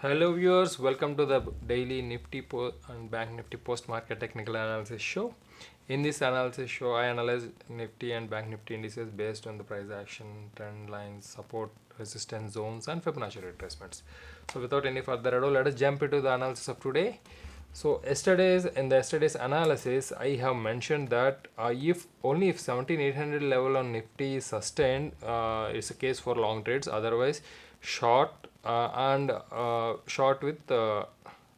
Hello viewers, welcome to the daily and Bank Nifty post market technical analysis show. In this analysis show, I analyze Nifty and Bank Nifty indices based on the price action, trend lines, support, resistance zones, and Fibonacci retracements. So, without any further ado, let us jump into the analysis of today. So, yesterday's analysis, I have mentioned that if 17,800 level on Nifty is sustained, it's a case for long trades. Otherwise, short short with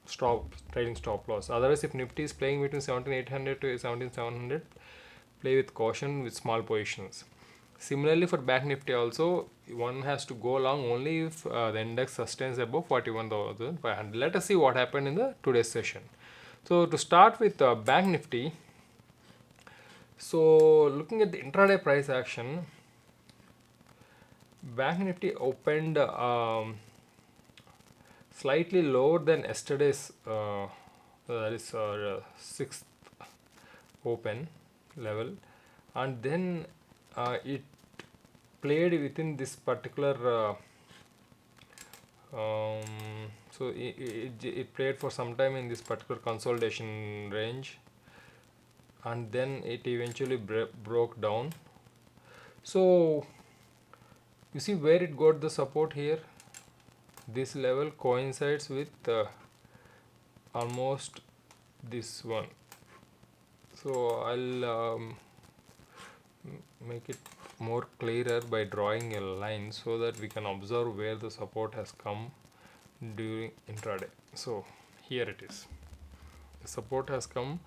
stop trading stop loss. Otherwise, if Nifty is playing between 17,800 to 17,700, play with caution with small positions. Similarly, for Bank Nifty also, one has to go long only if the index sustains above 41,500. Let us see what happened in the today's session. So to start with Bank Nifty, so looking at the intraday price action, Bank Nifty opened slightly lower than yesterday's that is sixth open level, and then it played within this particular so it played for some time in this particular consolidation range, and then it eventually broke down. So you see where it got the support here. This level coincides with almost this one. So I'll make it more clearer by drawing a line so that we can observe where the support has come during intraday. So here it is. The support has come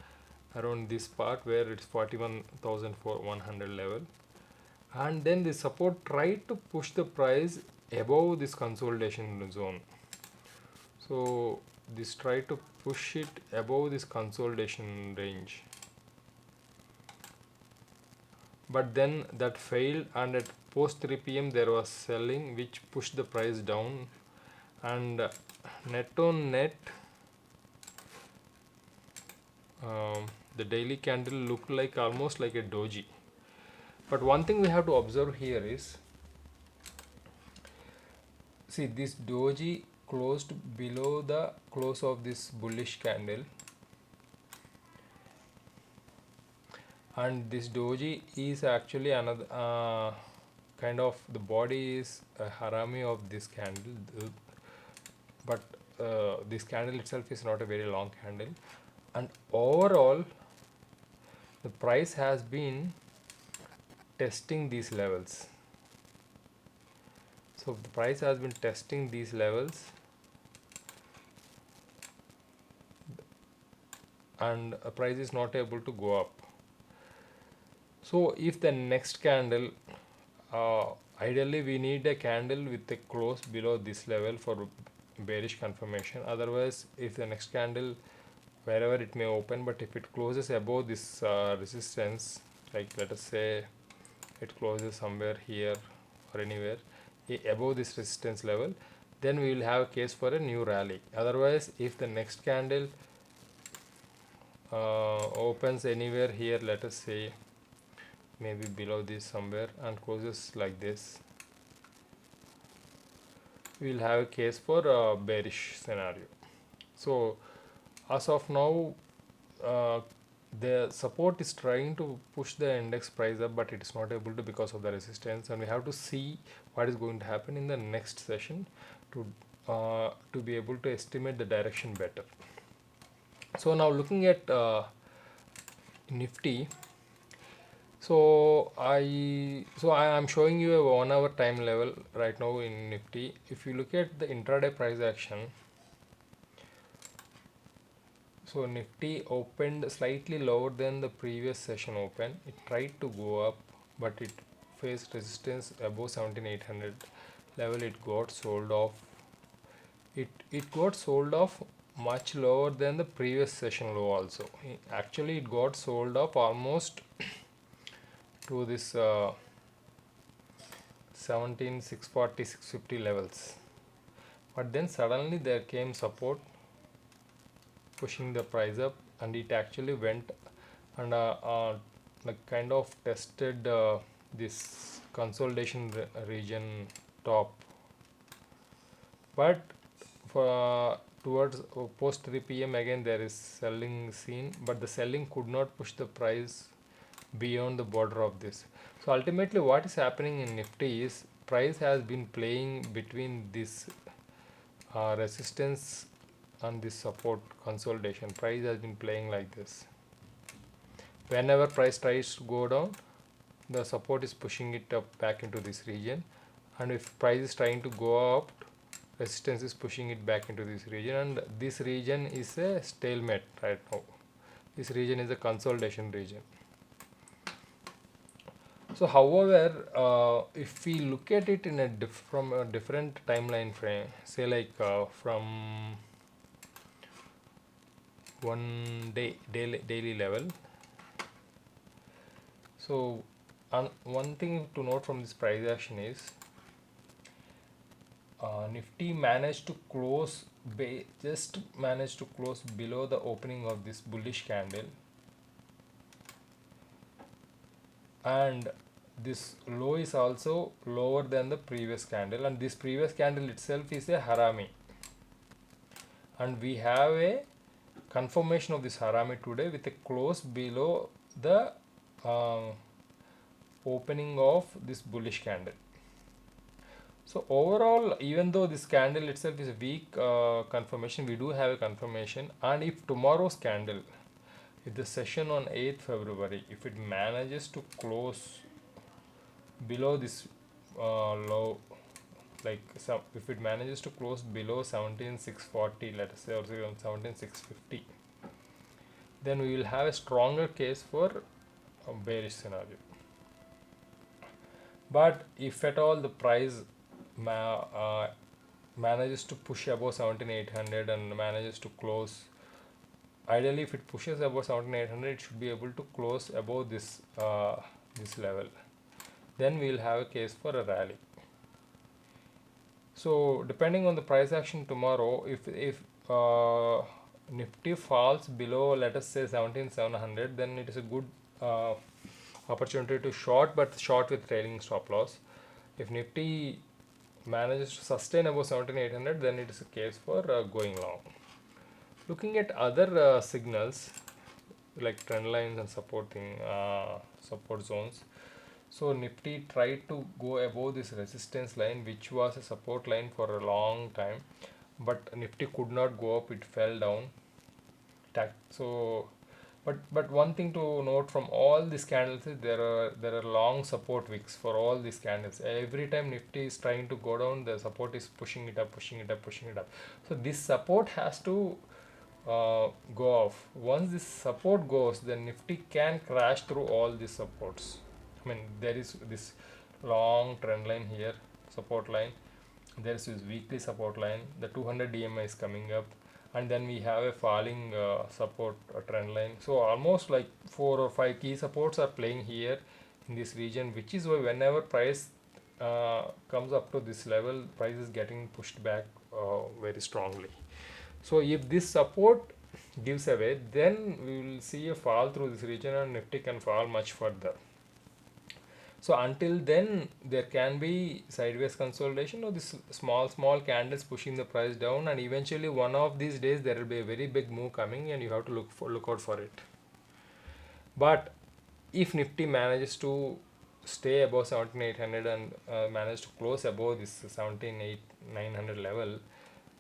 around this part where it's 41,100 level, and then the support tried to push the price above this consolidation zone. So this tried to push it above this consolidation range, but then that failed, and at post 3 p.m. there was selling which pushed the price down, and net on net the daily candle looked like almost like a doji. But one thing we have to observe here is, see, this doji closed below the close of this bullish candle, and this doji is actually another kind of, the body is a harami of this candle, but this candle itself is not a very long candle, and overall the price has been testing these levels. So the price has been testing these levels, and a price is not able to go up. So if the next candle, ideally we need a candle with a close below this level for bearish confirmation. Otherwise, if the next candle, wherever it may open, but if it closes above this resistance, like let us say it closes somewhere here or anywhere above this resistance level, then we will have a case for a new rally. Otherwise, if the next candle opens anywhere here, let us say maybe below this somewhere, and closes like this, we will have a case for a bearish scenario. So as of now, the support is trying to push the index price up, but it is not able to because of the resistance, and we have to see what is going to happen in the next session to be able to estimate the direction better. So now looking at Nifty, so I am showing you a 1 hour time level right now in Nifty. If you look at the intraday price action, so Nifty opened slightly lower than the previous session open. It tried to go up, but it faced resistance above 17,800 level. It got sold off. It got sold off much lower than the previous session low also. Actually, it got sold off almost to this 17,640, 650 levels. But then suddenly there came support pushing the price up, and it actually went and like kind of tested this consolidation region top. But for towards post 3 p.m. again there is selling seen, but the selling could not push the price beyond the border of this. So ultimately what is happening in Nifty is price has been playing between this resistance and this support consolidation. Price has been playing like this. Whenever price tries to go down, the support is pushing it up back into this region, and if price is trying to go up, resistance is pushing it back into this region, and this region is a stalemate right now. This region is a consolidation region. So however, if we look at it in a from a different timeline frame, say like from one daily level. So one thing to note from this price action is Nifty managed to close just managed to close below the opening of this bullish candle, and this low is also lower than the previous candle, and this previous candle itself is a harami, and we have a confirmation of this harami today with a close below the opening of this bullish candle. So overall, even though this candle itself is a weak confirmation, we do have a confirmation, and if tomorrow's candle, if the session on 8th February, if it manages to close below this low, like if it manages to close below 17,640, let us say, or 17,650, then we will have a stronger case for a bearish scenario. But if at all the price manages to push above 17,800 and manages to close, ideally if it pushes above 17,800, it should be able to close above this this level, then we will have a case for a rally. So depending on the price action tomorrow, if Nifty falls below, let us say 17,700, then it is a good opportunity to short, but short with trailing stop loss. If Nifty manages to sustain above 17,800, then it is a case for going long. Looking at other signals like trend lines and support zones. So Nifty tried to go above this resistance line, which was a support line for a long time, but Nifty could not go up, it fell down. So but one thing to note from all these candles is there are long support wicks for all these candles. Every time Nifty is trying to go down, the support is pushing it up, pushing it up, pushing it up. So this support has to go off. Once this support goes, then Nifty can crash through all these supports. I mean, there is this long trend line here, support line. There is this weekly support line. The 200 DMA is coming up, and then we have a falling support trend line. So almost like 4 or 5 key supports are playing here in this region, which is why whenever price comes up to this level, price is getting pushed back very strongly. So if this support gives away, then we will see a fall through this region, and Nifty can fall much further. So until then, there can be sideways consolidation or this small candles pushing the price down, and eventually one of these days there will be a very big move coming, and you have to look out for it. But if Nifty manages to stay above 17,800 and manage to close above this 17,900 level,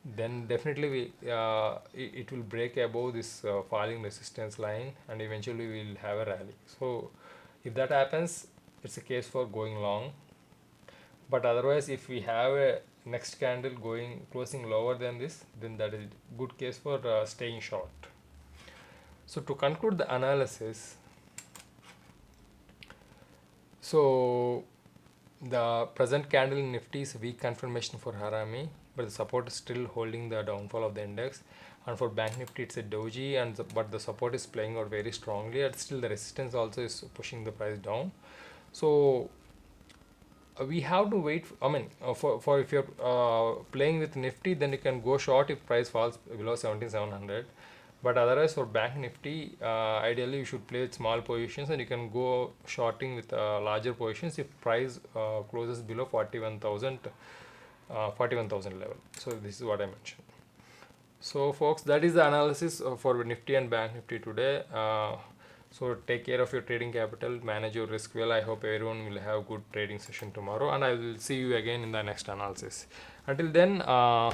then definitely it will break above this falling resistance line, and eventually we will have a rally. So if that happens, it's a case for going long. But otherwise, if we have a next candle closing lower than this, then that is a good case for staying short. So to conclude the analysis, so the present candle in Nifty is a weak confirmation for Harami, but the support is still holding the downfall of the index. And for Bank Nifty, it's a doji, but the support is playing out very strongly, and still the resistance also is pushing the price down. So we have to wait. For if you're playing with Nifty, then you can go short if price falls below 17,700. But otherwise, for Bank Nifty, ideally you should play with small positions, and you can go shorting with larger positions if price closes below 41,000 level. So this is what I mentioned. So folks, that is the analysis for Nifty and Bank Nifty today. So take care of your trading capital, manage your risk well. I hope everyone will have good trading session tomorrow, and I will see you again in the next analysis. Until then,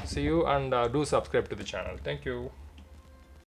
see you, and do subscribe to the channel. Thank you.